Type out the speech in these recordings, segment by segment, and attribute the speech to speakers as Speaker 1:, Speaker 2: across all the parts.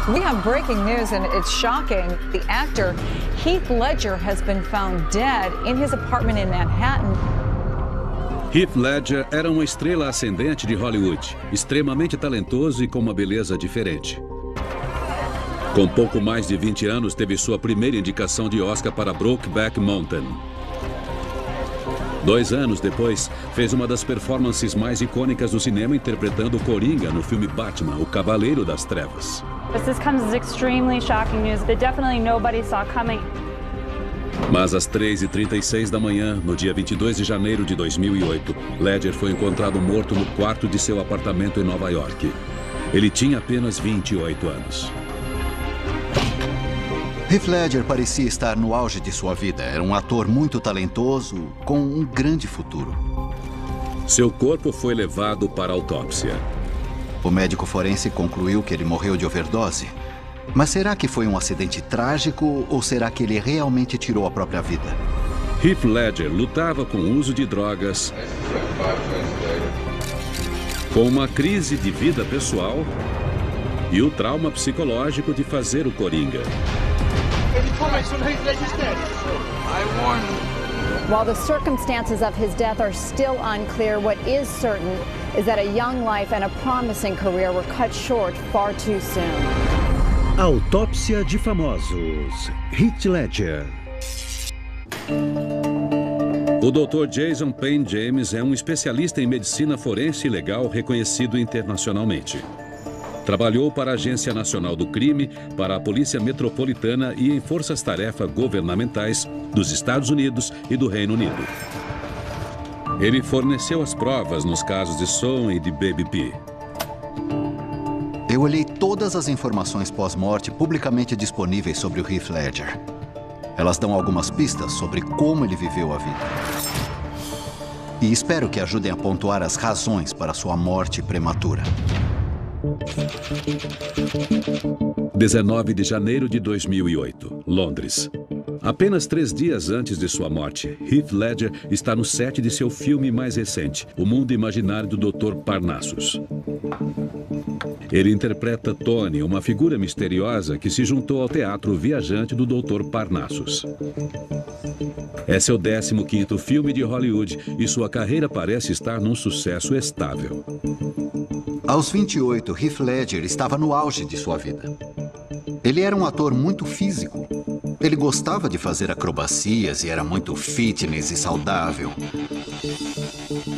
Speaker 1: We have breaking news, and it's shocking. The actor Heath Ledger has been found dead in his apartment in Manhattan.
Speaker 2: Heath Ledger era uma estrela ascendente de Hollywood, extremamente talentoso e com uma beleza diferente. Com pouco mais de 20 anos, teve sua primeira indicação de Oscar para Brokeback Mountain. 2 anos depois, fez uma das performances mais icônicas do cinema interpretando Coringa no filme Batman, O Cavaleiro das Trevas.
Speaker 3: This comes as extremely shocking news that definitely nobody saw coming.
Speaker 2: Mas às 3h36 da manhã, no dia 22 de janeiro de 2008, Ledger foi encontrado morto no quarto de seu apartamento em Nova York. Ele tinha apenas 28 anos.
Speaker 4: Heath Ledger parecia estar no auge de sua vida. Era um ator muito talentoso, com um grande futuro.
Speaker 2: Seu corpo foi levado para a autópsia.
Speaker 4: O médico forense concluiu que ele morreu de overdose. Mas será que foi um acidente trágico ou será que ele realmente tirou a própria vida?
Speaker 2: Heath Ledger lutava com o uso de drogas, com uma crise de vida pessoal e o trauma psicológico de fazer o Coringa.
Speaker 1: While the circumstances of his death are still unclear, what is certain is that a young life and a promising career were cut short far too soon.
Speaker 5: Autópsia de famosos. Heath Ledger.
Speaker 2: O Dr. Jason Payne James é um especialista em medicina forense e legal reconhecido internacionalmente. Trabalhou para a Agência Nacional do Crime, para a Polícia Metropolitana e em forças-tarefa governamentais dos Estados Unidos e do Reino Unido. Ele forneceu as provas nos casos de Sohn e de Baby P.
Speaker 4: Eu olhei todas as informações pós-morte publicamente disponíveis sobre o Heath Ledger. Elas dão algumas pistas sobre como ele viveu a vida. E espero que ajudem a pontuar as razões para sua morte prematura.
Speaker 2: 19 de janeiro de 2008, Londres. Apenas 3 dias antes de sua morte, Heath Ledger está no set de seu filme mais recente, O Mundo Imaginário do Dr. Parnassus. Ele interpreta Tony, uma figura misteriosa que se juntou ao teatro viajante do Dr. Parnassus. É seu 15º filme de Hollywood e sua carreira parece estar num sucesso estável.
Speaker 4: Aos 28, Heath Ledger estava no auge de sua vida. Ele era um ator muito físico. Ele gostava de fazer acrobacias e era muito fitness e saudável.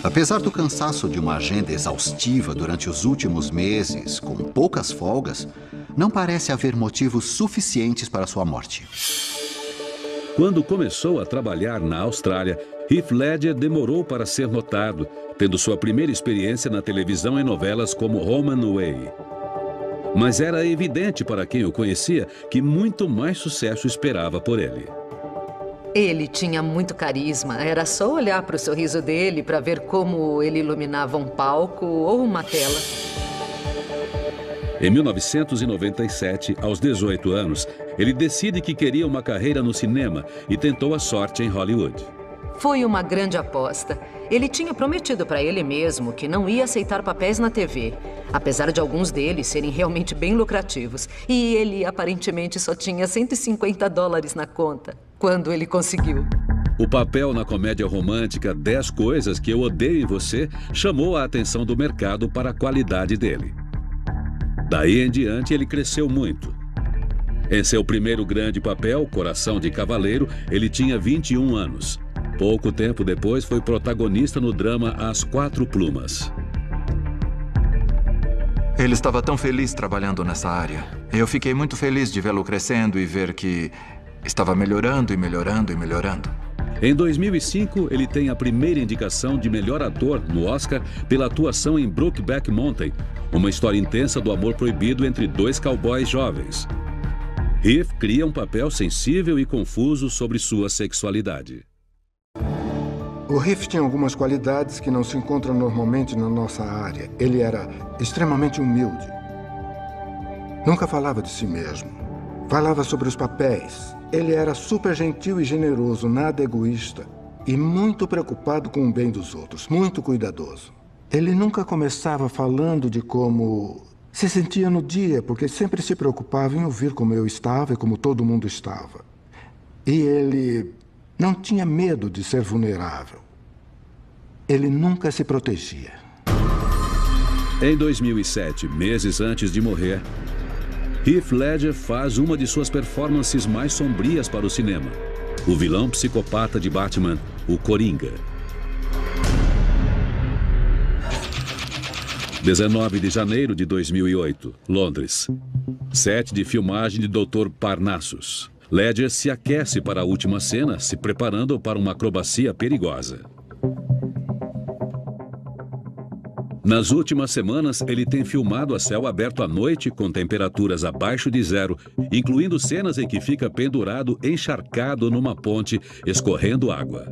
Speaker 4: Apesar do cansaço de uma agenda exaustiva durante os últimos meses, com poucas folgas, não parece haver motivos suficientes para sua morte.
Speaker 2: Quando começou a trabalhar na Austrália, Heath Ledger demorou para ser notado, tendo sua primeira experiência na televisão em novelas como Home and Away. Mas era evidente para quem o conhecia que muito mais sucesso esperava por ele.
Speaker 6: Ele tinha muito carisma. Era só olhar para o sorriso dele para ver como ele iluminava um palco ou uma tela.
Speaker 2: Em 1997, aos 18 anos, ele decide que queria uma carreira no cinema e tentou a sorte em Hollywood.
Speaker 6: Foi uma grande aposta. Ele tinha prometido para ele mesmo que não ia aceitar papéis na TV, apesar de alguns deles serem realmente bem lucrativos. E ele aparentemente só tinha $150 na conta, quando ele conseguiu.
Speaker 2: O papel na comédia romântica 10 Coisas que Eu Odeio em Você chamou a atenção do mercado para a qualidade dele. Daí em diante, ele cresceu muito. Em seu primeiro grande papel, Coração de Cavaleiro, ele tinha 21 anos. Pouco tempo depois, foi protagonista no drama As Quatro Plumas.
Speaker 7: Ele estava tão feliz trabalhando nessa área. Eu fiquei muito feliz de vê-lo crescendo e ver que estava melhorando e melhorando e melhorando.
Speaker 2: Em 2005, ele tem a primeira indicação de melhor ator no Oscar pela atuação em Brokeback Mountain, uma história intensa do amor proibido entre 2 cowboys jovens. Heath cria um papel sensível e confuso sobre sua sexualidade.
Speaker 8: O Heath tinha algumas qualidades que não se encontram normalmente na nossa área. Ele era extremamente humilde. Nunca falava de si mesmo. Falava sobre os papéis. Ele era super gentil e generoso, nada egoísta. E muito preocupado com o bem dos outros, muito cuidadoso. Ele nunca começava falando de como se sentia no dia, porque sempre se preocupava em ouvir como eu estava e como todo mundo estava. E ele não tinha medo de ser vulnerável. Ele nunca se protegia.
Speaker 2: Em 2007, meses antes de morrer, Heath Ledger faz uma de suas performances mais sombrias para o cinema. O vilão psicopata de Batman, o Coringa. 19 de janeiro de 2008, Londres. Set de filmagem de Dr. Parnassus. Ledger se aquece para a última cena, se preparando para uma acrobacia perigosa. Nas últimas semanas, ele tem filmado a céu aberto à noite com temperaturas abaixo de zero, incluindo cenas em que fica pendurado encharcado numa ponte, escorrendo água.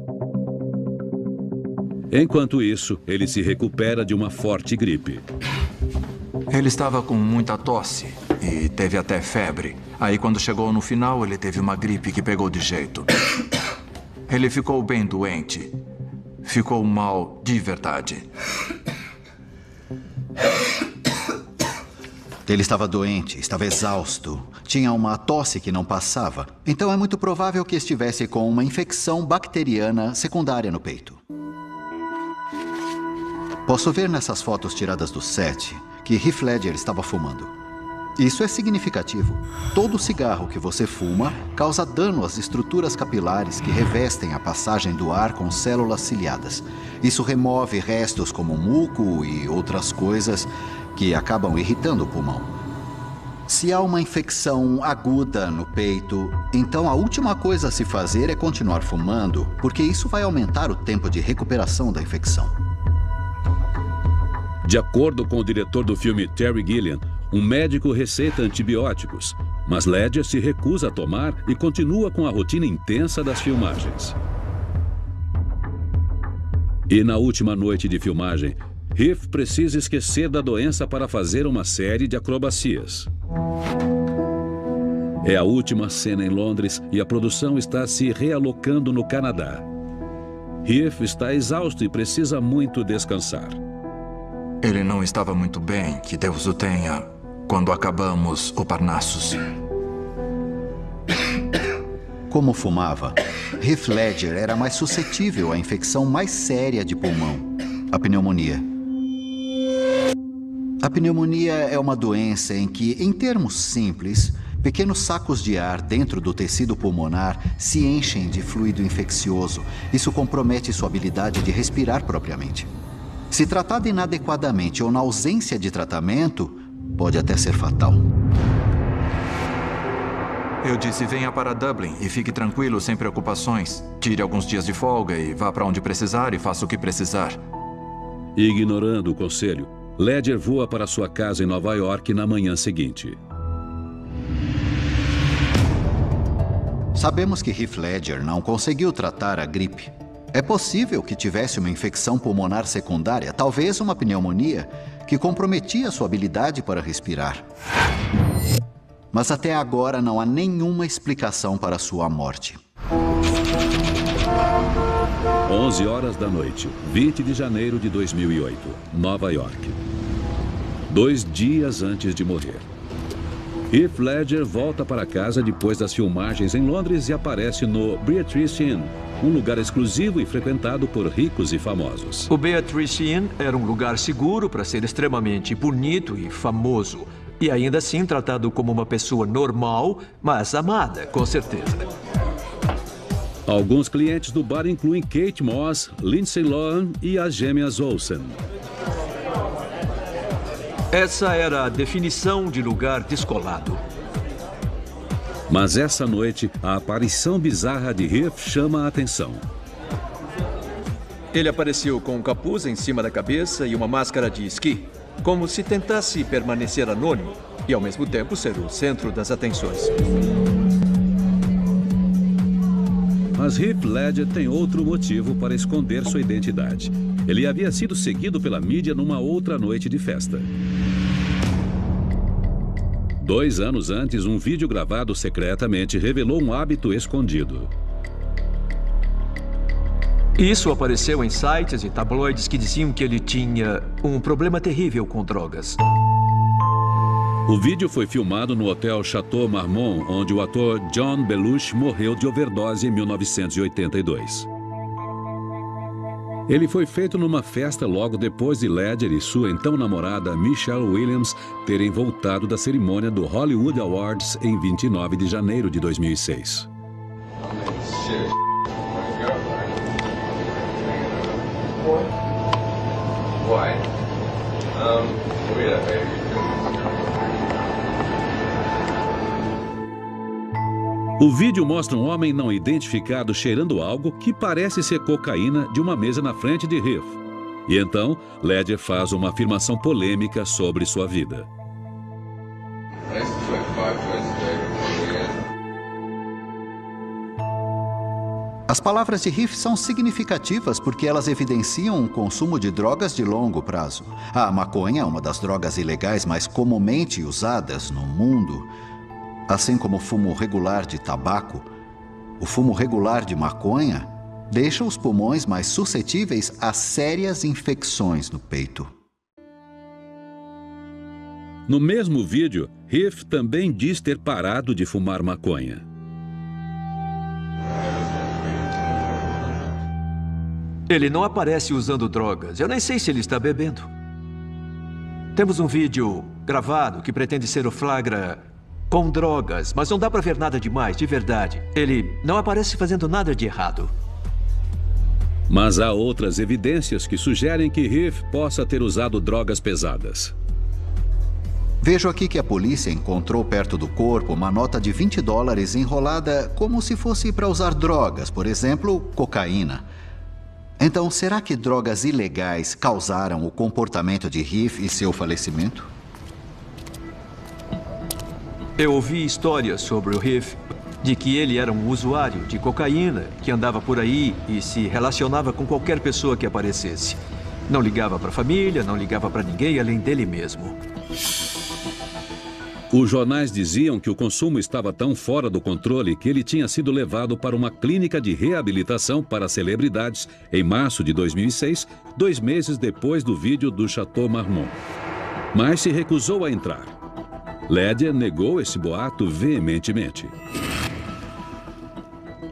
Speaker 2: Enquanto isso, ele se recupera de uma forte gripe.
Speaker 7: Ele estava com muita tosse e teve até febre. Aí, quando chegou no final, ele teve uma gripe que pegou de jeito. Ele ficou bem doente. Ficou mal de verdade.
Speaker 4: Ele estava doente, estava exausto, tinha uma tosse que não passava. Então é muito provável que estivesse com uma infecção bacteriana secundária no peito. Posso ver nessas fotos tiradas do set que Heath Ledger estava fumando. Isso é significativo. Todo cigarro que você fuma causa dano às estruturas capilares que revestem a passagem do ar com células ciliadas. Isso remove restos como muco e outras coisas que acabam irritando o pulmão. Se há uma infecção aguda no peito, então a última coisa a se fazer é continuar fumando, porque isso vai aumentar o tempo de recuperação da infecção.
Speaker 2: De acordo com o diretor do filme Terry Gilliam, um médico receita antibióticos, mas Ledger se recusa a tomar e continua com a rotina intensa das filmagens. E na última noite de filmagem, Heath precisa esquecer da doença para fazer uma série de acrobacias. É a última cena em Londres e a produção está se realocando no Canadá. Heath está exausto e precisa muito descansar.
Speaker 7: Ele não estava muito bem, que Deus o tenha, quando acabamos o Parnassus.
Speaker 4: Como fumava, Heath Ledger era mais suscetível à infecção mais séria de pulmão, a pneumonia. A pneumonia é uma doença em que, em termos simples, pequenos sacos de ar dentro do tecido pulmonar se enchem de fluido infeccioso. Isso compromete sua habilidade de respirar propriamente. Se tratado inadequadamente ou na ausência de tratamento, pode até ser fatal.
Speaker 7: Eu disse, venha para Dublin e fique tranquilo, sem preocupações. Tire alguns dias de folga e vá para onde precisar e faça o que precisar.
Speaker 2: Ignorando o conselho, Ledger voa para sua casa em Nova York na manhã seguinte.
Speaker 4: Sabemos que Heath Ledger não conseguiu tratar a gripe. É possível que tivesse uma infecção pulmonar secundária, talvez uma pneumonia, que comprometia sua habilidade para respirar. Mas até agora não há nenhuma explicação para sua morte.
Speaker 2: 11 horas da noite, 20 de janeiro de 2008, Nova York. 2 dias antes de morrer. Heath Ledger volta para casa depois das filmagens em Londres e aparece no Beatrice Inn, um lugar exclusivo e frequentado por ricos e famosos.
Speaker 9: O Beatrice Inn era um lugar seguro para ser extremamente bonito e famoso. E ainda assim tratado como uma pessoa normal, mas amada, com certeza.
Speaker 2: Alguns clientes do bar incluem Kate Moss, Lindsay Lohan e as gêmeas Olsen.
Speaker 9: Essa era a definição de lugar descolado.
Speaker 2: Mas essa noite, a aparição bizarra de Heath chama a atenção.
Speaker 10: Ele apareceu com um capuz em cima da cabeça e uma máscara de esqui, como se tentasse permanecer anônimo e, ao mesmo tempo, ser o centro das atenções.
Speaker 2: Mas Heath Ledger tem outro motivo para esconder sua identidade. Ele havia sido seguido pela mídia numa outra noite de festa. 2 anos antes, um vídeo gravado secretamente revelou um hábito escondido.
Speaker 9: Isso apareceu em sites e tabloides que diziam que ele tinha um problema terrível com drogas.
Speaker 2: O vídeo foi filmado no Hotel Chateau Marmont, onde o ator John Belushi morreu de overdose em 1982. Ele foi feito numa festa logo depois de Ledger e sua então namorada Michelle Williams terem voltado da cerimônia do Hollywood Awards em 29 de janeiro de 2006. O vídeo mostra um homem não identificado cheirando algo que parece ser cocaína de uma mesa na frente de Heath. E então, Ledger faz uma afirmação polêmica sobre sua vida.
Speaker 4: As palavras de Heath são significativas porque elas evidenciam um consumo de drogas de longo prazo. A maconha é uma das drogas ilegais mais comumente usadas no mundo. Assim como o fumo regular de tabaco, o fumo regular de maconha deixa os pulmões mais suscetíveis a sérias infecções no peito.
Speaker 2: No mesmo vídeo, Heath também diz ter parado de fumar maconha.
Speaker 9: Ele não aparece usando drogas. Eu nem sei se ele está bebendo. Temos um vídeo gravado que pretende ser o flagra com drogas, mas não dá pra ver nada demais, de verdade. Ele não aparece fazendo nada de errado.
Speaker 2: Mas há outras evidências que sugerem que Heath possa ter usado drogas pesadas.
Speaker 4: Vejo aqui que a polícia encontrou perto do corpo uma nota de $20 enrolada como se fosse para usar drogas, por exemplo, cocaína. Então, será que drogas ilegais causaram o comportamento de Heath e seu falecimento?
Speaker 9: Eu ouvi histórias sobre o Heath, de que ele era um usuário de cocaína, que andava por aí e se relacionava com qualquer pessoa que aparecesse. Não ligava para a família, não ligava para ninguém além dele mesmo.
Speaker 2: Os jornais diziam que o consumo estava tão fora do controle que ele tinha sido levado para uma clínica de reabilitação para celebridades em março de 2006, 2 meses depois do vídeo do Chateau Marmont. Mas se recusou a entrar. Ledger negou esse boato veementemente.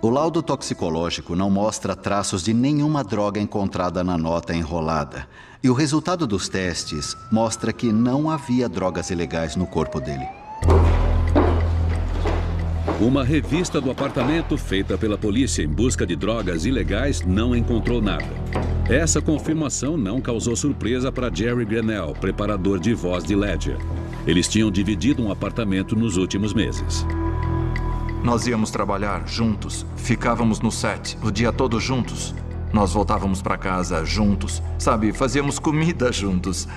Speaker 4: O laudo toxicológico não mostra traços de nenhuma droga encontrada na nota enrolada. E o resultado dos testes mostra que não havia drogas ilegais no corpo dele.
Speaker 2: Uma revista do apartamento feita pela polícia em busca de drogas ilegais não encontrou nada. Essa confirmação não causou surpresa para Jerry Grenell, preparador de voz de Ledger. Eles tinham dividido um apartamento nos últimos meses.
Speaker 7: Nós íamos trabalhar juntos, ficávamos no set o dia todo juntos. Nós voltávamos para casa juntos, sabe, fazíamos comida juntos.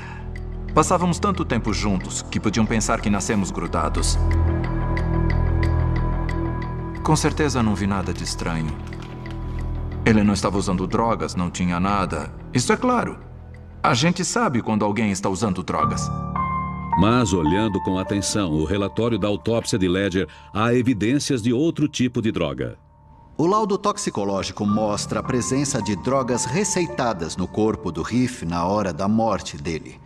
Speaker 7: Passávamos tanto tempo juntos que podiam pensar que nascemos grudados. Com certeza não vi nada de estranho. Ele não estava usando drogas, não tinha nada. Isso é claro. A gente sabe quando alguém está usando drogas.
Speaker 2: Mas, olhando com atenção o relatório da autópsia de Ledger, há evidências de outro tipo de droga.
Speaker 4: O laudo toxicológico mostra a presença de drogas receitadas no corpo do Heath na hora da morte dele.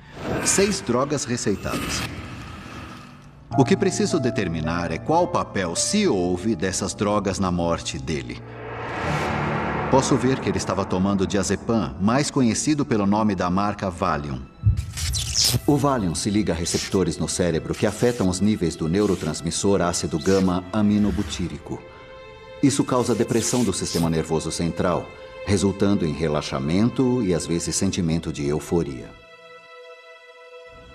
Speaker 4: 6 drogas receitadas. O que preciso determinar é qual papel se houve dessas drogas na morte dele. Posso ver que ele estava tomando diazepam, mais conhecido pelo nome da marca Valium. O Valium se liga a receptores no cérebro que afetam os níveis do neurotransmissor ácido gama-aminobutírico. Isso causa depressão do sistema nervoso central, resultando em relaxamento e, às vezes, sentimento de euforia.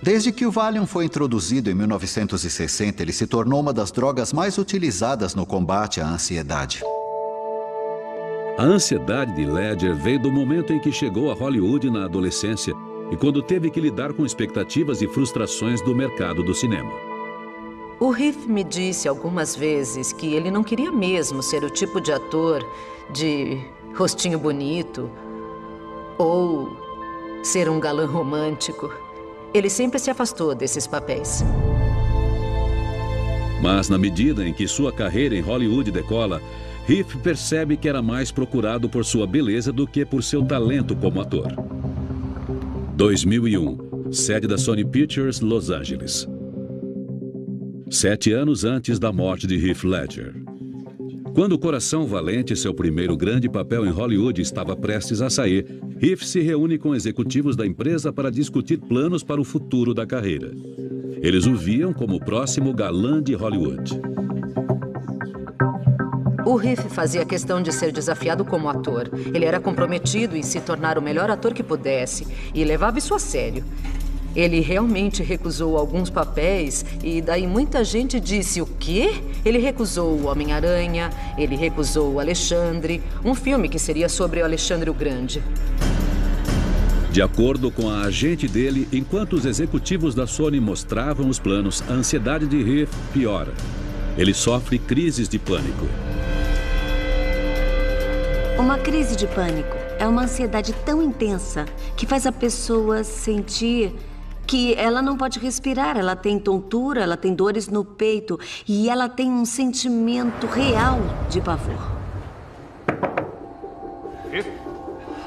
Speaker 4: Desde que o Valium foi introduzido em 1960, ele se tornou uma das drogas mais utilizadas no combate à ansiedade.
Speaker 2: A ansiedade de Ledger veio do momento em que chegou a Hollywood na adolescência e quando teve que lidar com expectativas e frustrações do mercado do cinema.
Speaker 6: O Heath me disse algumas vezes que ele não queria mesmo ser o tipo de ator de rostinho bonito ou ser um galã romântico. Ele sempre se afastou desses papéis.
Speaker 2: Mas na medida em que sua carreira em Hollywood decola, Heath percebe que era mais procurado por sua beleza do que por seu talento como ator. 2001, sede da Sony Pictures, Los Angeles. 7 anos antes da morte de Heath Ledger. Quando O Coração Valente, seu primeiro grande papel em Hollywood, estava prestes a sair, Heath se reúne com executivos da empresa para discutir planos para o futuro da carreira. Eles o viam como o próximo galã de Hollywood.
Speaker 6: O Heath fazia questão de ser desafiado como ator. Ele era comprometido em se tornar o melhor ator que pudesse e levava isso a sério. Ele realmente recusou alguns papéis e daí muita gente disse o quê? Ele recusou o Homem-Aranha, ele recusou o Alexandre, um filme que seria sobre o Alexandre o Grande.
Speaker 2: De acordo com a agente dele, enquanto os executivos da Sony mostravam os planos, a ansiedade de Heath piora. Ele sofre crises de pânico.
Speaker 11: Uma crise de pânico é uma ansiedade tão intensa que faz a pessoa sentir que ela não pode respirar, ela tem tontura, ela tem dores no peito e ela tem um sentimento real de pavor.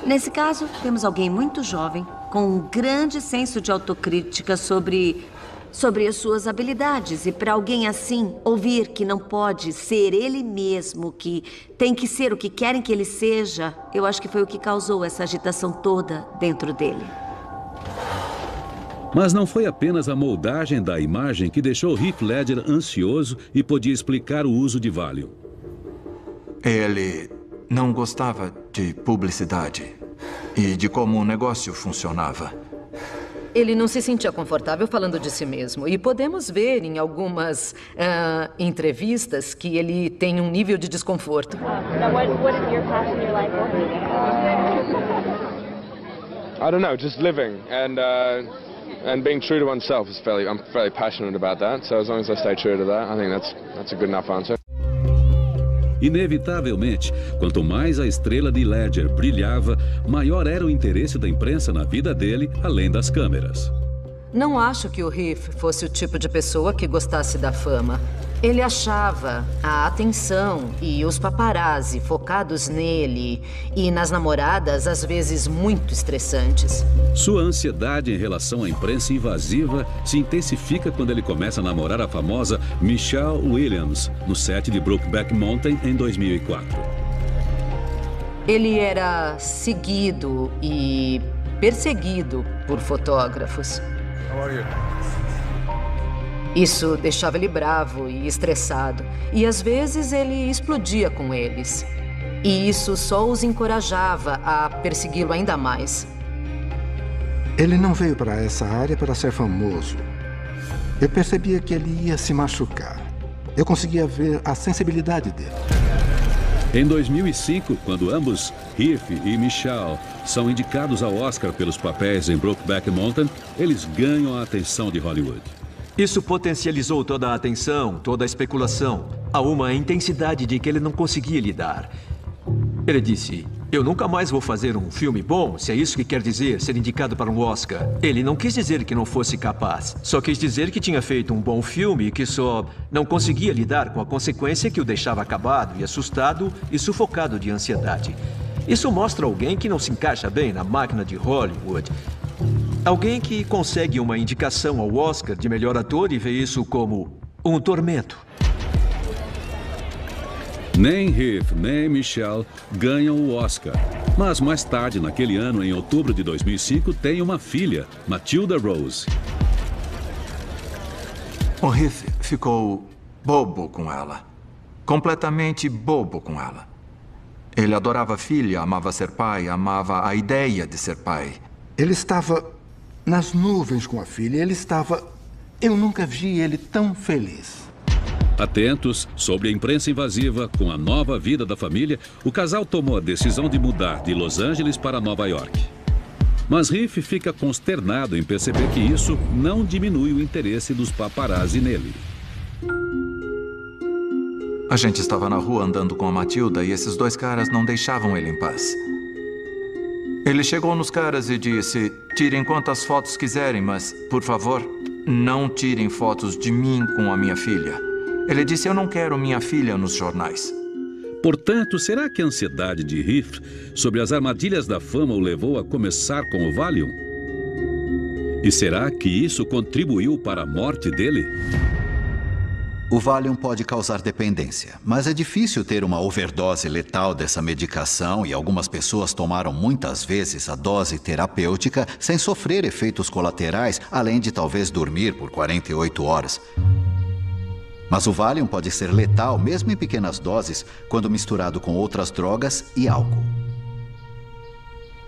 Speaker 11: Nesse caso, temos alguém muito jovem, com um grande senso de autocrítica sobre as suas habilidades. E para alguém assim, ouvir que não pode ser ele mesmo, que tem que ser o que querem que ele seja, eu acho que foi o que causou essa agitação toda dentro dele.
Speaker 2: Mas não foi apenas a moldagem da imagem que deixou Heath Ledger ansioso e podia explicar o uso de Valium.
Speaker 7: Ele não gostava de publicidade e de como o negócio funcionava.
Speaker 6: Ele não se sentia confortável falando de si mesmo. E podemos ver em algumas entrevistas que ele tem um nível de desconforto.
Speaker 12: I don't know, just living and being true to oneself is I'm fairly passionate about that. So as long as I stay true to that, I think that's a good enough answer.
Speaker 2: Inevitavelmente, quanto mais a estrela de Ledger brilhava, maior era o interesse da imprensa na vida dele, além das câmeras.
Speaker 6: Não acho que o Heath fosse o tipo de pessoa que gostasse da fama. Ele achava a atenção e os paparazzi focados nele e nas namoradas, às vezes, muito estressantes.
Speaker 2: Sua ansiedade em relação à imprensa invasiva se intensifica quando ele começa a namorar a famosa Michelle Williams, no set de Brokeback Mountain, em 2004.
Speaker 6: Ele era seguido e perseguido por fotógrafos.
Speaker 12: How are you?
Speaker 6: Isso deixava ele bravo e estressado. E às vezes ele explodia com eles. E isso só os encorajava a persegui-lo ainda mais.
Speaker 8: Ele não veio para essa área para ser famoso. Eu percebia que ele ia se machucar. Eu conseguia ver a sensibilidade dele.
Speaker 2: Em 2005, quando ambos, Heath e Michelle, são indicados ao Oscar pelos papéis em Brokeback Mountain, eles ganham a atenção de Hollywood.
Speaker 9: Isso potencializou toda a atenção, toda a especulação, a uma intensidade de que ele não conseguia lidar. Ele disse, eu nunca mais vou fazer um filme bom, se é isso que quer dizer, ser indicado para um Oscar. Ele não quis dizer que não fosse capaz, só quis dizer que tinha feito um bom filme e que só não conseguia lidar com a consequência que o deixava acabado e assustado e sufocado de ansiedade. Isso mostra alguém que não se encaixa bem na máquina de Hollywood. Alguém que consegue uma indicação ao Oscar de melhor ator e vê isso como um tormento.
Speaker 2: Nem Heath, nem Michelle ganham o Oscar. Mas mais tarde, naquele ano, em outubro de 2005, tem uma filha, Matilda Rose.
Speaker 7: O Heath ficou bobo com ela. Completamente bobo com ela. Ele adorava a filha, amava ser pai, amava a ideia de ser pai.
Speaker 8: Ele estava nas nuvens com a filha. Eu nunca vi ele tão feliz.
Speaker 2: Atentos sobre a imprensa invasiva, com a nova vida da família, o casal tomou a decisão de mudar de Los Angeles para Nova York. Mas Heath fica consternado em perceber que isso não diminui o interesse dos paparazzi nele.
Speaker 7: A gente estava na rua andando com a Matilda e esses dois caras não deixavam ele em paz. Ele chegou nos caras e disse, tirem quantas fotos quiserem, mas, por favor, não tirem fotos de mim com a minha filha. Ele disse, eu não quero minha filha nos jornais.
Speaker 2: Portanto, será que a ansiedade de Heath sobre as armadilhas da fama o levou a começar com o Valium? E será que isso contribuiu para a morte dele?
Speaker 4: O Valium pode causar dependência, mas é difícil ter uma overdose letal dessa medicação e algumas pessoas tomaram muitas vezes a dose terapêutica sem sofrer efeitos colaterais, além de talvez dormir por 48 horas. Mas o Valium pode ser letal mesmo em pequenas doses, quando misturado com outras drogas e álcool.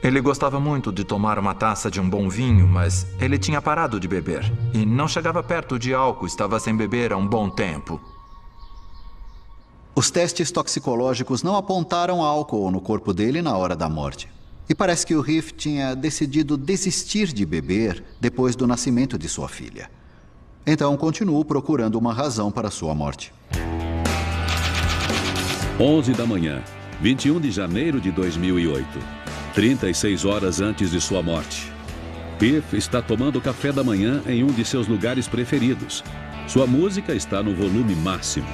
Speaker 7: Ele gostava muito de tomar uma taça de um bom vinho, mas ele tinha parado de beber. E não chegava perto de álcool, estava sem beber há um bom tempo.
Speaker 4: Os testes toxicológicos não apontaram álcool no corpo dele na hora da morte. E parece que o Heath tinha decidido desistir de beber depois do nascimento de sua filha. Então continuou procurando uma razão para sua morte.
Speaker 2: 11 da manhã, 21 de janeiro de 2008. 36 horas antes de sua morte. Heath está tomando café da manhã em um de seus lugares preferidos. Sua música está no volume máximo.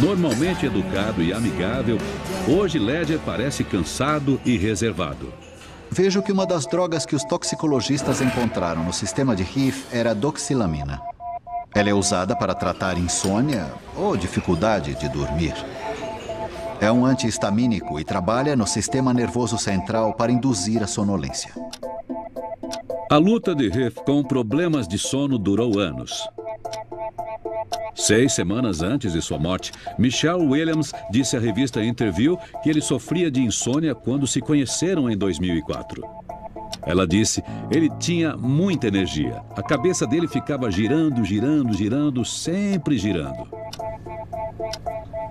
Speaker 2: Normalmente educado e amigável, hoje Ledger parece cansado e reservado.
Speaker 4: Vejo que uma das drogas que os toxicologistas encontraram no sistema de Heath era a doxilamina. Ela é usada para tratar insônia ou dificuldade de dormir. É um antihistamínico e trabalha no sistema nervoso central para induzir a sonolência.
Speaker 2: A luta de Heath com problemas de sono durou anos. 6 semanas antes de sua morte, Michelle Williams disse à revista Interview que ele sofria de insônia quando se conheceram em 2004. Ela disse, ele tinha muita energia. A cabeça dele ficava girando, girando, girando, sempre girando.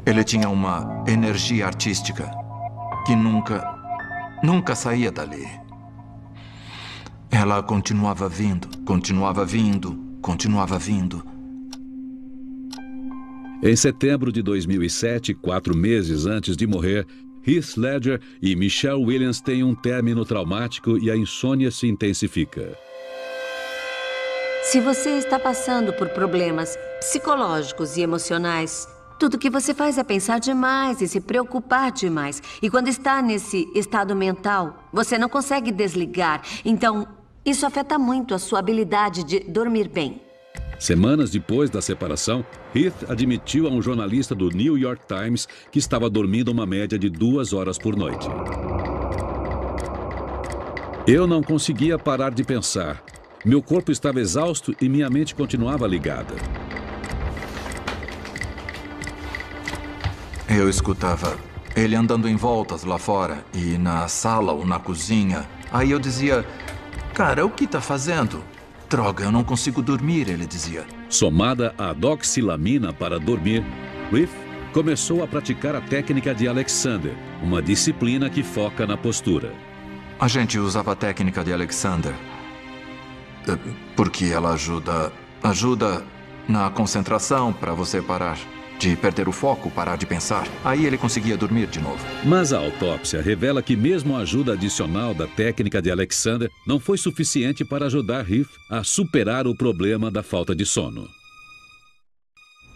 Speaker 7: Ele tinha uma energia artística que nunca saía dali. Ela continuava vindo, continuava vindo, continuava vindo.
Speaker 2: Em setembro de 2007, 4 meses antes de morrer, Heath Ledger e Michelle Williams têm um término traumático e a insônia se intensifica.
Speaker 11: Se você está passando por problemas psicológicos e emocionais, tudo que você faz é pensar demais e se preocupar demais. E quando está nesse estado mental, você não consegue desligar. Então, isso afeta muito a sua habilidade de dormir bem.
Speaker 2: Semanas depois da separação, Heath admitiu a um jornalista do New York Times que estava dormindo uma média de 2 horas por noite. Eu não conseguia parar de pensar. Meu corpo estava exausto e minha mente continuava ligada.
Speaker 7: Eu escutava ele andando em voltas lá fora e na sala ou na cozinha. Aí eu dizia, cara, o que está fazendo? Droga, eu não consigo dormir, ele dizia.
Speaker 2: Somada à doxilamina para dormir, Heath começou a praticar a técnica de Alexander, uma disciplina que foca na postura.
Speaker 7: A gente usava a técnica de Alexander porque ela ajuda na concentração para você parar de perder o foco, parar de pensar. Aí ele conseguia dormir de novo.
Speaker 2: Mas a autópsia revela que mesmo a ajuda adicional da técnica de Alexander não foi suficiente para ajudar Heath a superar o problema da falta de sono.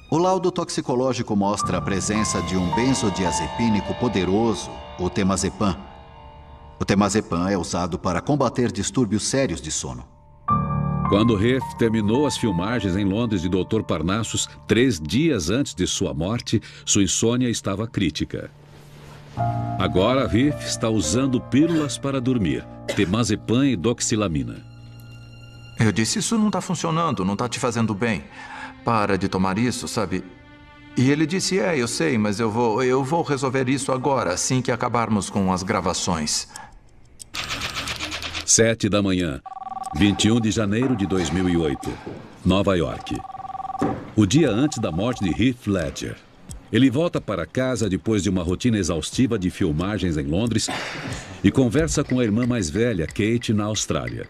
Speaker 4: O laudo toxicológico mostra a presença de um benzodiazepínico poderoso, o temazepam. O temazepam é usado para combater distúrbios sérios de sono.
Speaker 2: Quando Heath terminou as filmagens em Londres de Dr. Parnassus, 3 dias antes de sua morte, sua insônia estava crítica. Agora Heath está usando pílulas para dormir, temazepam e doxilamina.
Speaker 7: Eu disse, isso não está funcionando, não está te fazendo bem. Para de tomar isso, sabe? E ele disse, eu sei, mas eu vou resolver isso agora, assim que acabarmos com as gravações.
Speaker 2: 7 da manhã. 21 de janeiro de 2008, Nova York. O dia antes da morte de Heath Ledger. Ele volta para casa depois de uma rotina exaustiva de filmagens em Londres e conversa com a irmã mais velha, Kate, na Austrália.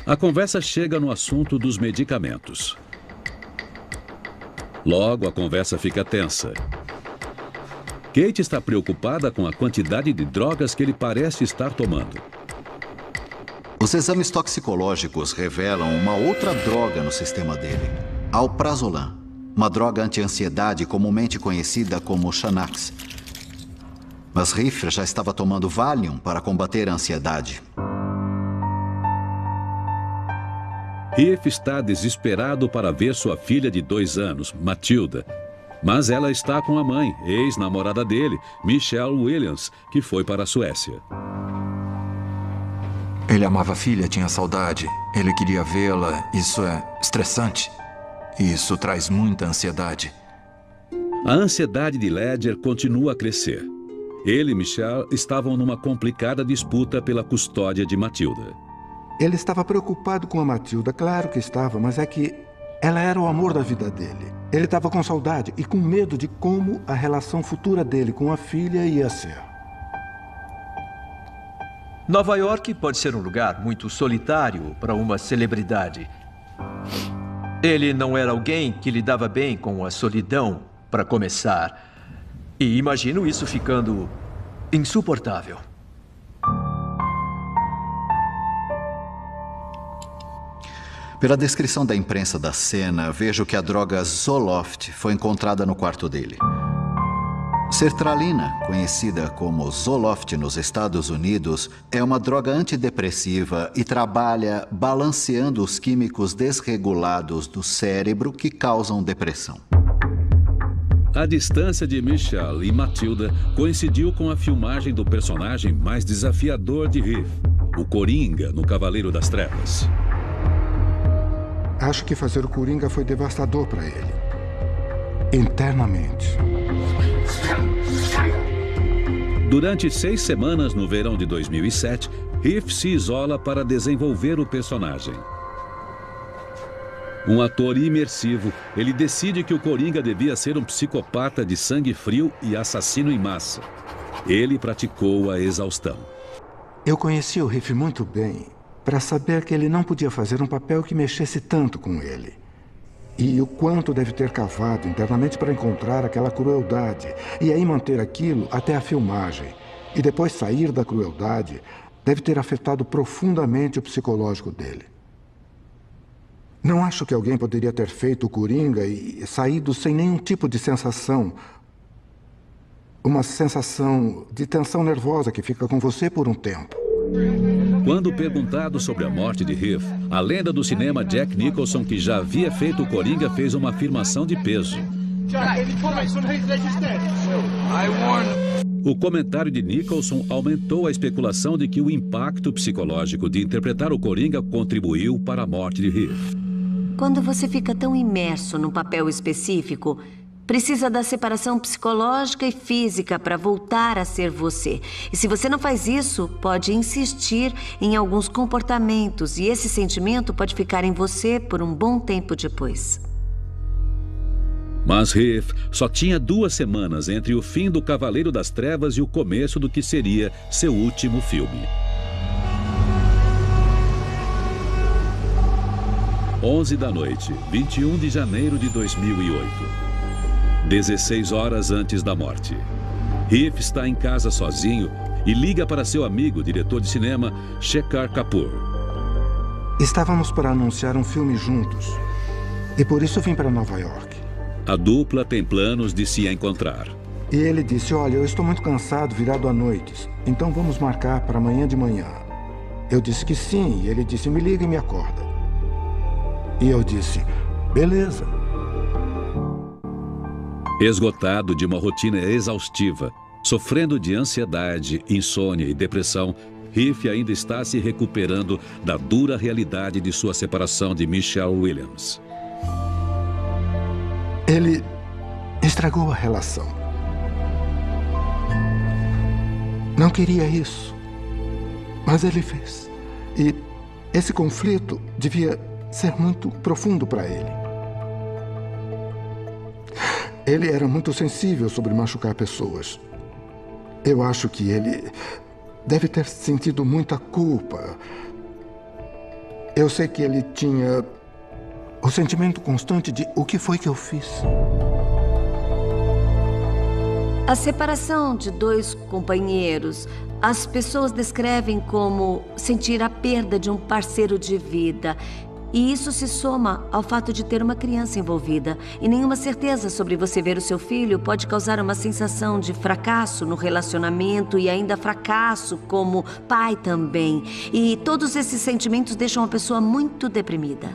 Speaker 2: A conversa chega no assunto dos medicamentos. Logo, a conversa fica tensa. Kate está preocupada com a quantidade de drogas que ele parece estar tomando.
Speaker 4: Os exames toxicológicos revelam uma outra droga no sistema dele, alprazolam, uma droga anti-ansiedade comumente conhecida como Xanax. Mas Heath já estava tomando Valium para combater a ansiedade.
Speaker 2: Heath está desesperado para ver sua filha de 2 anos, Matilda. Mas ela está com a mãe, ex-namorada dele, Michelle Williams, que foi para a Suécia.
Speaker 7: Ele amava a filha, tinha saudade. Ele queria vê-la. Isso é estressante. E isso traz muita ansiedade.
Speaker 2: A ansiedade de Ledger continua a crescer. Ele e Michelle estavam numa complicada disputa pela custódia de Matilda.
Speaker 8: Ele estava preocupado com a Matilda, claro que estava, mas é que ela era o amor da vida dele. Ele estava com saudade e com medo de como a relação futura dele com a filha ia ser.
Speaker 9: Nova York pode ser um lugar muito solitário para uma celebridade. Ele não era alguém que lidava bem com a solidão, para começar. E imagino isso ficando insuportável.
Speaker 4: Pela descrição da imprensa da cena, vejo que a droga Zoloft foi encontrada no quarto dele. Sertralina, conhecida como Zoloft nos Estados Unidos, é uma droga antidepressiva e trabalha balanceando os químicos desregulados do cérebro que causam depressão.
Speaker 2: A distância de Michelle e Matilda coincidiu com a filmagem do personagem mais desafiador de Heath, o Coringa no Cavaleiro das Trevas.
Speaker 8: Acho que fazer o Coringa foi devastador para ele. Internamente.
Speaker 2: Durante 6 semanas no verão de 2007, Heath se isola para desenvolver o personagem. Um ator imersivo, ele decide que o Coringa devia ser um psicopata de sangue frio e assassino em massa. Ele praticou a exaustão.
Speaker 8: Eu conheci o Heath muito bem para saber que ele não podia fazer um papel que mexesse tanto com ele. E o quanto deve ter cavado internamente para encontrar aquela crueldade. E aí manter aquilo até a filmagem. E depois sair da crueldade deve ter afetado profundamente o psicológico dele. Não acho que alguém poderia ter feito o Coringa e saído sem nenhum tipo de sensação. Uma sensação de tensão nervosa que fica com você por um tempo.
Speaker 2: Quando perguntado sobre a morte de Heath, a lenda do cinema Jack Nicholson, que já havia feito o Coringa, fez uma afirmação de peso. O comentário de Nicholson aumentou a especulação de que o impacto psicológico de interpretar o Coringa contribuiu para a morte de Heath.
Speaker 11: Quando você fica tão imerso num papel específico, precisa da separação psicológica e física para voltar a ser você. E se você não faz isso, pode insistir em alguns comportamentos e esse sentimento pode ficar em você por um bom tempo depois.
Speaker 2: Mas Heath só tinha 2 semanas entre o fim do Cavaleiro das Trevas e o começo do que seria seu último filme. 11 da noite, 21 de janeiro de 2008. 16 horas antes da morte. Heath está em casa sozinho e liga para seu amigo, diretor de cinema, Shekhar Kapoor.
Speaker 8: Estávamos para anunciar um filme juntos. E por isso vim para Nova York.
Speaker 2: A dupla tem planos de se encontrar.
Speaker 8: E ele disse, olha, eu estou muito cansado, virado à noite. Então vamos marcar para amanhã de manhã. Eu disse que sim, e ele disse, me liga e me acorda. E eu disse, beleza.
Speaker 2: Esgotado de uma rotina exaustiva, sofrendo de ansiedade, insônia e depressão, Heath ainda está se recuperando da dura realidade de sua separação de Michelle Williams.
Speaker 8: Ele estragou a relação. Não queria isso, mas ele fez. E esse conflito devia ser muito profundo para ele. Ele era muito sensível sobre machucar pessoas. Eu acho que ele deve ter sentido muita culpa. Eu sei que ele tinha o sentimento constante de o que foi que eu fiz.
Speaker 11: A separação de 2 companheiros, as pessoas descrevem como sentir a perda de um parceiro de vida. E isso se soma ao fato de ter uma criança envolvida. E nenhuma certeza sobre você ver o seu filho pode causar uma sensação de fracasso no relacionamento e ainda fracasso como pai também. E todos esses sentimentos deixam a pessoa muito deprimida.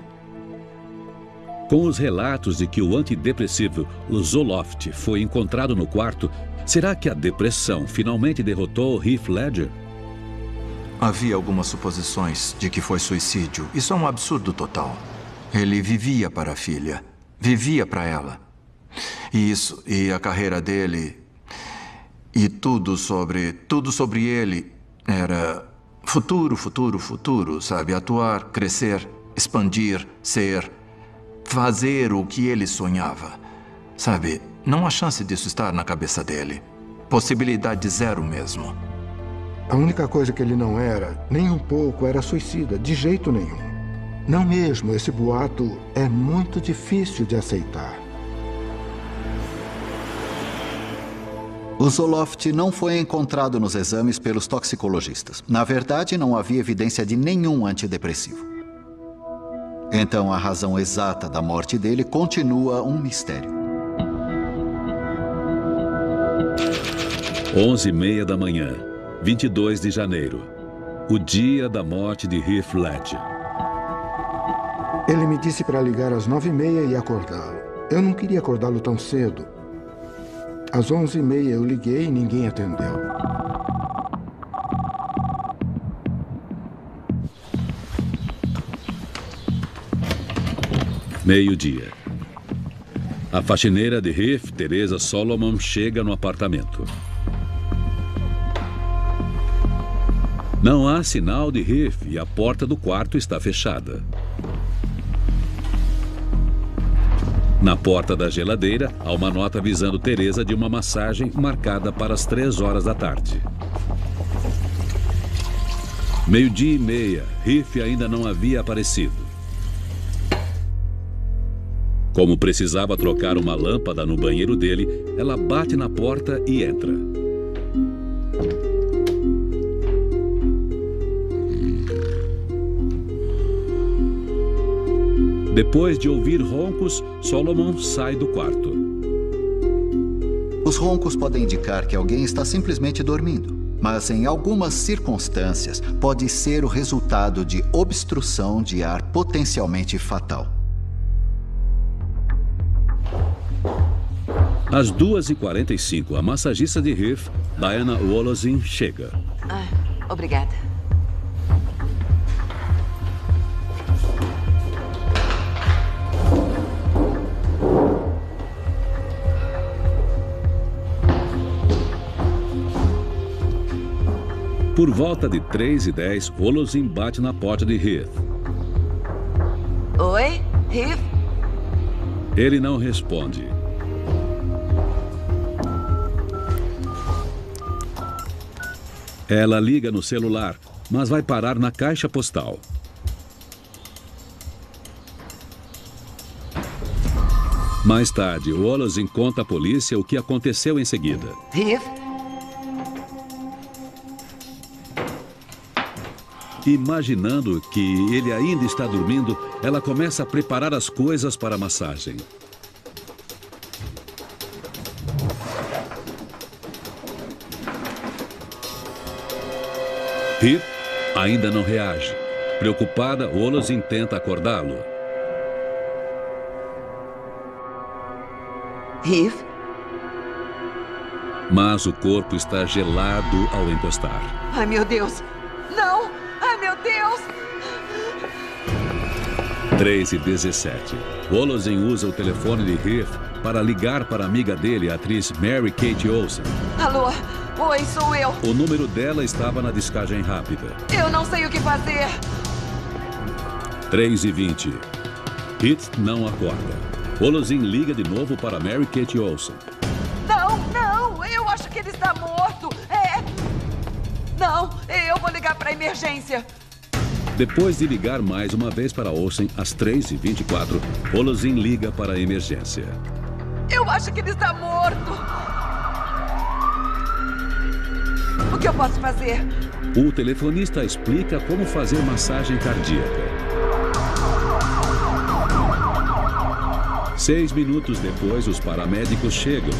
Speaker 2: Com os relatos de que o antidepressivo, o Zoloft, foi encontrado no quarto, será que a depressão finalmente derrotou Heath Ledger?
Speaker 7: Havia algumas suposições de que foi suicídio. Isso é um absurdo total. Ele vivia para a filha. Vivia para ela. E a carreira dele... E tudo sobre ele era futuro, futuro, futuro, sabe? Atuar, crescer, expandir, ser, fazer o que ele sonhava. Sabe, não há chance disso estar na cabeça dele. Possibilidade zero mesmo.
Speaker 8: A única coisa que ele não era, nem um pouco, era suicida, de jeito nenhum. Não mesmo, esse boato é muito difícil de aceitar.
Speaker 4: O Zoloft não foi encontrado nos exames pelos toxicologistas. Na verdade, não havia evidência de nenhum antidepressivo. Então, a razão exata da morte dele continua um mistério.
Speaker 2: 11h30 da manhã. 22 de janeiro, o dia da morte de Heath Ledger.
Speaker 8: Ele me disse para ligar às 9h30 e acordá-lo. Eu não queria acordá-lo tão cedo. Às 11h30 eu liguei e ninguém atendeu.
Speaker 2: Meio-dia. A faxineira de Heath, Teresa Solomon, chega no apartamento. Não há sinal de Heath e a porta do quarto está fechada. Na porta da geladeira, há uma nota avisando Teresa de uma massagem marcada para as 3 horas da tarde. 12h30, Heath ainda não havia aparecido. Como precisava trocar uma lâmpada no banheiro dele, ela bate na porta e entra. Depois de ouvir roncos, Solomon sai do quarto.
Speaker 4: Os roncos podem indicar que alguém está simplesmente dormindo, mas em algumas circunstâncias pode ser o resultado de obstrução de ar potencialmente fatal.
Speaker 2: Às 2h45, a massagista de Heath, Diana Wolozin, chega.
Speaker 13: Obrigada.
Speaker 2: Por volta de 3h10, Wolozin bate na porta de Heath.
Speaker 13: Oi, Heath?
Speaker 2: Ele não responde. Ela liga no celular, mas vai parar na caixa postal. Mais tarde, Wolozin conta à polícia o que aconteceu em seguida.
Speaker 13: Heath?
Speaker 2: Imaginando que ele ainda está dormindo, ela começa a preparar as coisas para a massagem. Heath ainda não reage. Preocupada, Wolozin tenta acordá-lo.
Speaker 13: Heath?
Speaker 2: Mas o corpo está gelado ao encostar.
Speaker 13: Ai, meu Deus! Não! Ai, meu Deus!
Speaker 2: 3h17. Wolozin usa o telefone de Heath para ligar para a amiga dele, a atriz Mary Kate Olsen.
Speaker 13: Alô? Oi, sou eu.
Speaker 2: O número dela estava na descagem rápida.
Speaker 13: Eu não sei o que fazer.
Speaker 2: 3h20. Heath não acorda. Wolozin liga de novo para Mary Kate Olsen.
Speaker 13: Não, não! Eu acho que ele está morto. Não, eu vou ligar para a emergência.
Speaker 2: Depois de ligar mais uma vez para Olsen, às 3h24, Wolozin liga para a emergência.
Speaker 13: Eu acho que ele está morto. O que eu posso fazer?
Speaker 2: O telefonista explica como fazer massagem cardíaca. 6 minutos depois, os paramédicos chegam.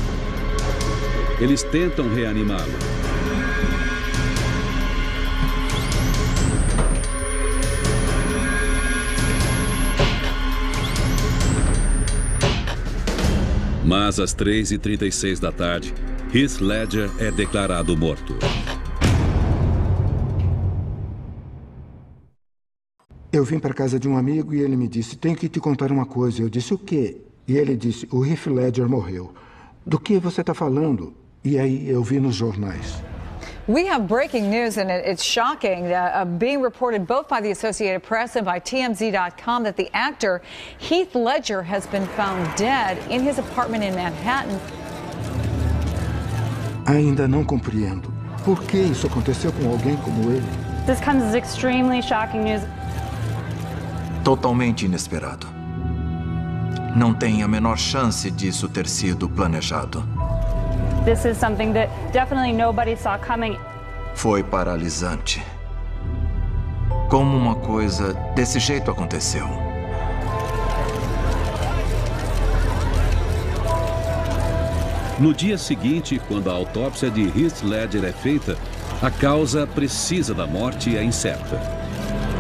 Speaker 2: Eles tentam reanimá-lo. Mas às 3h36 da tarde, Heath Ledger é declarado morto.
Speaker 8: Eu vim para casa de um amigo e ele me disse, tenho que te contar uma coisa. Eu disse, o quê? E ele disse, o Heath Ledger morreu. Do que você está falando? E aí eu vi nos jornais.
Speaker 14: We have breaking news, and it's shocking, being reported both by the Associated Press and by TMZ.com that the actor Heath Ledger has been found dead in his apartment in Manhattan.
Speaker 8: Ainda não compreendo. Por que isso aconteceu com alguém como ele?
Speaker 3: This comes as extremely shocking news.
Speaker 7: Totalmente inesperado. Não tem a menor chance disso ter sido planejado.
Speaker 3: This is something that definitely nobody saw coming.
Speaker 7: Foi paralisante. Como uma coisa desse jeito aconteceu?
Speaker 2: No dia seguinte, quando a autópsia de Heath Ledger é feita, a causa precisa da morte é incerta.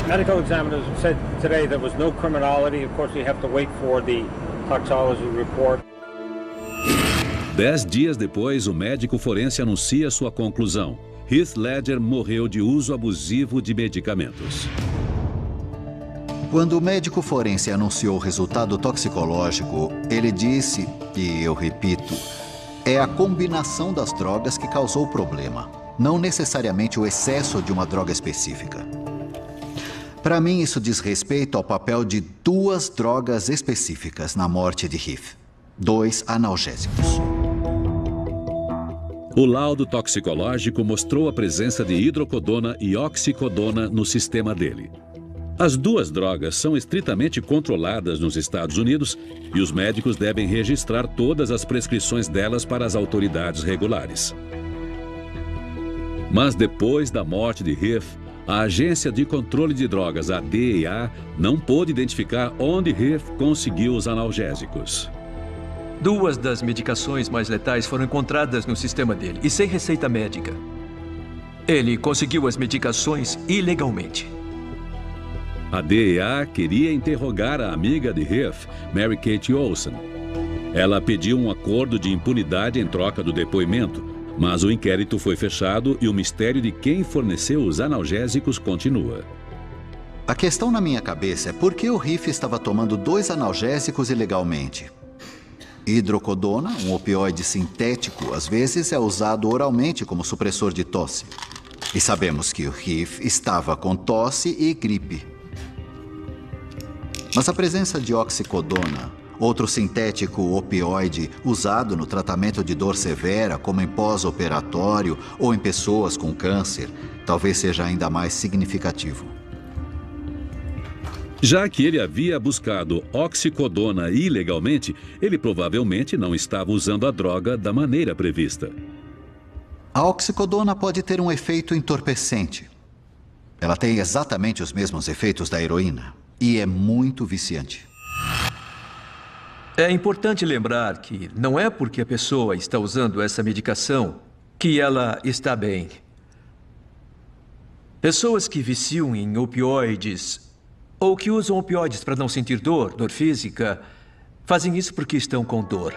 Speaker 15: Medical examiners said today there was no criminality. Of course, we have to wait for the toxicology report.
Speaker 2: 10 dias depois, o médico forense anuncia sua conclusão. Heath Ledger morreu de uso abusivo de medicamentos.
Speaker 4: Quando o médico forense anunciou o resultado toxicológico, ele disse, e eu repito, é a combinação das drogas que causou o problema, não necessariamente o excesso de uma droga específica. Para mim, isso diz respeito ao papel de 2 drogas específicas na morte de Heath. 2 analgésicos.
Speaker 2: O laudo toxicológico mostrou a presença de hidrocodona e oxicodona no sistema dele. As 2 drogas são estritamente controladas nos Estados Unidos e os médicos devem registrar todas as prescrições delas para as autoridades regulares. Mas depois da morte de Heath, a Agência de Controle de Drogas, a DEA, não pôde identificar onde Heath conseguiu os analgésicos.
Speaker 9: 2 das medicações mais letais foram encontradas no sistema dele e sem receita médica. Ele conseguiu as medicações ilegalmente.
Speaker 2: A DEA queria interrogar a amiga de Heath, Mary Kate Olsen. Ela pediu um acordo de impunidade em troca do depoimento, mas o inquérito foi fechado e o mistério de quem forneceu os analgésicos continua.
Speaker 4: A questão na minha cabeça é por que o Heath estava tomando 2 analgésicos ilegalmente. Hidrocodona, um opioide sintético, às vezes é usado oralmente como supressor de tosse. E sabemos que o Heath estava com tosse e gripe. Mas a presença de oxicodona, outro sintético opioide usado no tratamento de dor severa, como em pós-operatório ou em pessoas com câncer, talvez seja ainda mais significativo.
Speaker 2: Já que ele havia buscado oxicodona ilegalmente, ele provavelmente não estava usando a droga da maneira prevista.
Speaker 4: A oxicodona pode ter um efeito entorpecente. Ela tem exatamente os mesmos efeitos da heroína e é muito viciante.
Speaker 9: É importante lembrar que não é porque a pessoa está usando essa medicação que ela está bem. Pessoas que viciam em opioides ou que usam opioides para não sentir dor física, fazem isso porque estão com dor.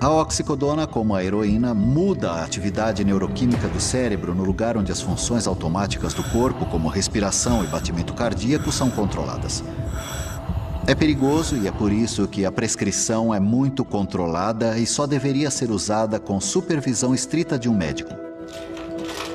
Speaker 4: A oxicodona, como a heroína, muda a atividade neuroquímica do cérebro no lugar onde as funções automáticas do corpo, como respiração e batimento cardíaco, são controladas. É perigoso e é por isso que a prescrição é muito controlada e só deveria ser usada com supervisão estrita de um médico.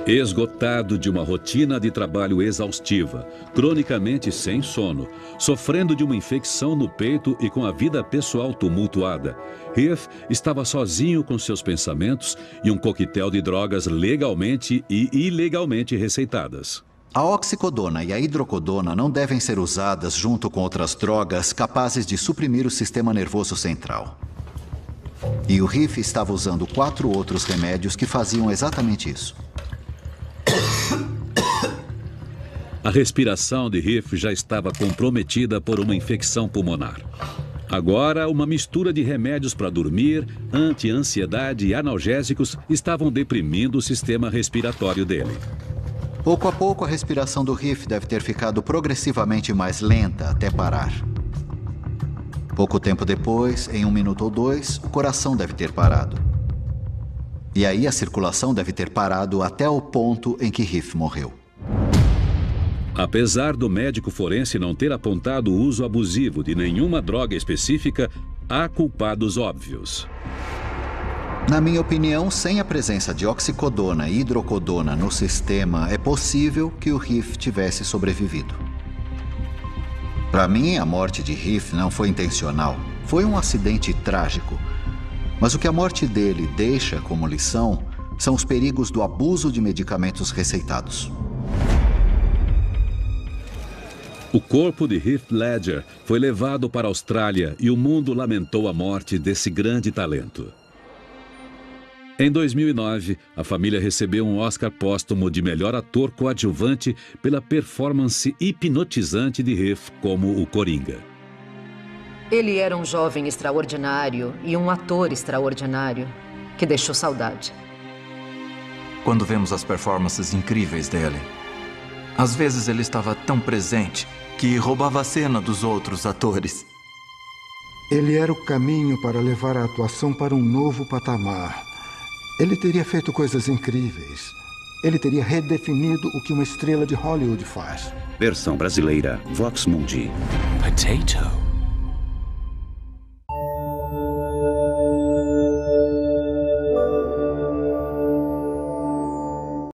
Speaker 2: Esgotado de uma rotina de trabalho exaustiva, cronicamente sem sono, sofrendo de uma infecção no peito e com a vida pessoal tumultuada, Heath estava sozinho com seus pensamentos e um coquetel de drogas legalmente e ilegalmente receitadas.
Speaker 4: A oxicodona e a hidrocodona não devem ser usadas junto com outras drogas capazes de suprimir o sistema nervoso central. E o Heath estava usando 4 outros remédios que faziam exatamente isso.
Speaker 2: A respiração de Heath já estava comprometida por uma infecção pulmonar. Agora, uma mistura de remédios para dormir, anti-ansiedade e analgésicos estavam deprimindo o sistema respiratório dele.
Speaker 4: Pouco a pouco, a respiração do Heath deve ter ficado progressivamente mais lenta até parar. Pouco tempo depois, em 1 minuto ou 2, o coração deve ter parado. E aí a circulação deve ter parado até o ponto em que Heath morreu.
Speaker 2: Apesar do médico forense não ter apontado o uso abusivo de nenhuma droga específica, há culpados óbvios.
Speaker 4: Na minha opinião, sem a presença de oxicodona e hidrocodona no sistema, é possível que o Heath tivesse sobrevivido. Para mim, a morte de Heath não foi intencional. Foi um acidente trágico. Mas o que a morte dele deixa como lição são os perigos do abuso de medicamentos receitados.
Speaker 2: O corpo de Heath Ledger foi levado para a Austrália e o mundo lamentou a morte desse grande talento. Em 2009, a família recebeu um Oscar póstumo de melhor ator coadjuvante pela performance hipnotizante de Heath como o Coringa.
Speaker 6: Ele era um jovem extraordinário e um ator extraordinário que deixou saudade.
Speaker 7: Quando vemos as performances incríveis dele, às vezes ele estava tão presente que roubava a cena dos outros atores.
Speaker 8: Ele era o caminho para levar a atuação para um novo patamar. Ele teria feito coisas incríveis. Ele teria redefinido o que uma estrela de Hollywood faz.
Speaker 5: Versão brasileira, Vox Mundi.
Speaker 16: Potato.